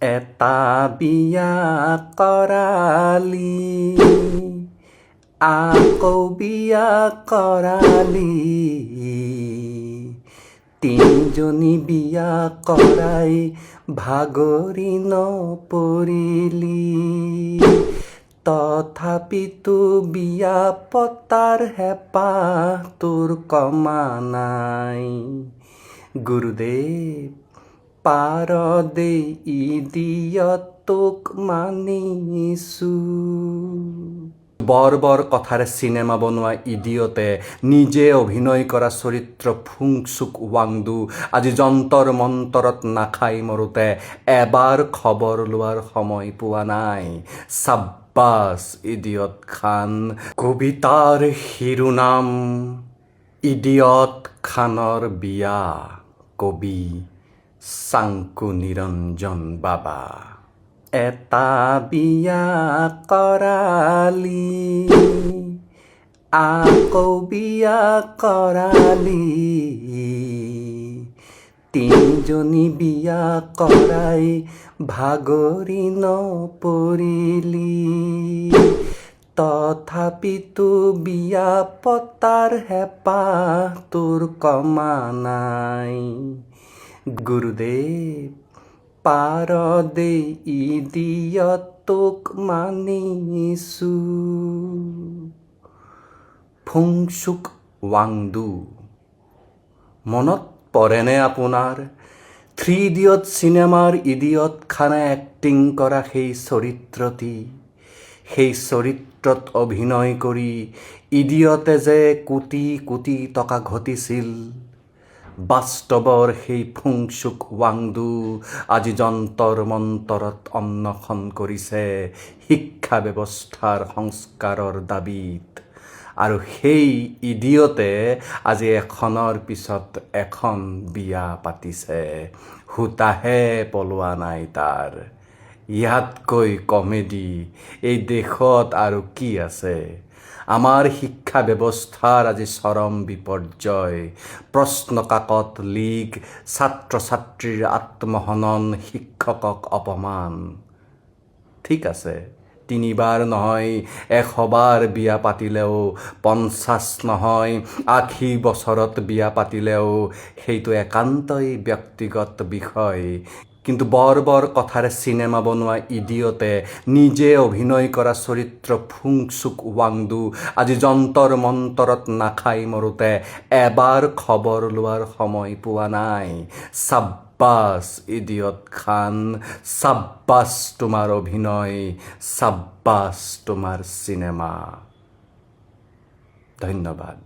এটা বিয়া কৰালি আকৌ বিয়া কৰালি তিনিজনী বিয়া কৰাই ভাগৰি নপৰিলি তথাপিতো বিয়া পতাৰ হেঁপাহ তোৰ কমা নাই গুৰুদেৱ পাৰ দেই ইডিয়তক মানিছোঁ বৰ কথাৰে চিনেমা বনোৱা ইডিয়তে নিজে অভিনয় কৰা চৰিত্ৰ ফুংচুক ৱাংডু আজি যন্তৰ মন্তৰত নাখাই মৰোতে এবাৰ খবৰ লোৱাৰ সময় পোৱা নাই চাব্বাছ ইডিয়ত খান কবিতাৰ শিৰোনাম ইডিয়ত খানৰ বিয়া কবি চাংকু নিৰঞ্জন বাবা এটা বিয়া কৰালি আকৌ বিয়া কৰালি তিনিজনী বিয়া কৰাই ভাগৰি নপৰিলি তথাপিতো বিয়া পতাৰ হেঁপাহ তোৰ কমা নাই গুৰুদেৱ পাৰ দেই ইডিয়তক মানিছোঁ ফুংচুক ৱাংডু মনত পৰেনে আপোনাৰ 3 ইডিয়ট চিনেমাৰ ইডিয়ট খানে এক্টিং কৰা সেই চৰিত্ৰটি সেই চৰিত্ৰত অভিনয় কৰি ইডিয়তে যে কোটি কোটি টকা ঘটিছিল বাস্তৱৰ সেই ফুংচুক ৱাংডু আজি যন্তৰ মন্তৰত অন্বেষণ কৰিছে শিক্ষা ব্যৱস্থাৰ সংস্কাৰৰ দাবীত আৰু সেই ইডিয়তে আজি এখনৰ পিছত এখন বিয়া পাতিছে হুতাহে পলোৱা নাই তাৰ ইয়াতকৈ কমেডি এই দেশত আৰু কি আছে আমাৰ শিক্ষা ব্যৱস্থাৰ আজি চৰম বিপৰ্যয় প্ৰশ্ন কাকত লিক ছাত্ৰ ছাত্ৰীৰ আত্মহনন শিক্ষকক অপমান ঠিক আছে 3 বাৰ নহয় 100 বাৰ বিয়া পাতিলেও 50 নহয় 80 বছৰত বিয়া পাতিলেও সেইটো একান্তই ব্যক্তিগত বিষয় কিন্তু বৰ কথাৰে চিনেমা বনোৱা ইডিয়তে নিজে অভিনয় কৰা চৰিত্ৰ ফুংচুক ৱাংডু আজি যন্তৰ মন্তৰত নাখাই মৰোতে এবাৰ খবৰ লোৱাৰ সময় পোৱা নাই চাব্বাছ ইডিয়ত খান চাব্বাছ তোমাৰ অভিনয় চাব্বাছ তোমাৰ চিনেমা ধন্যবাদ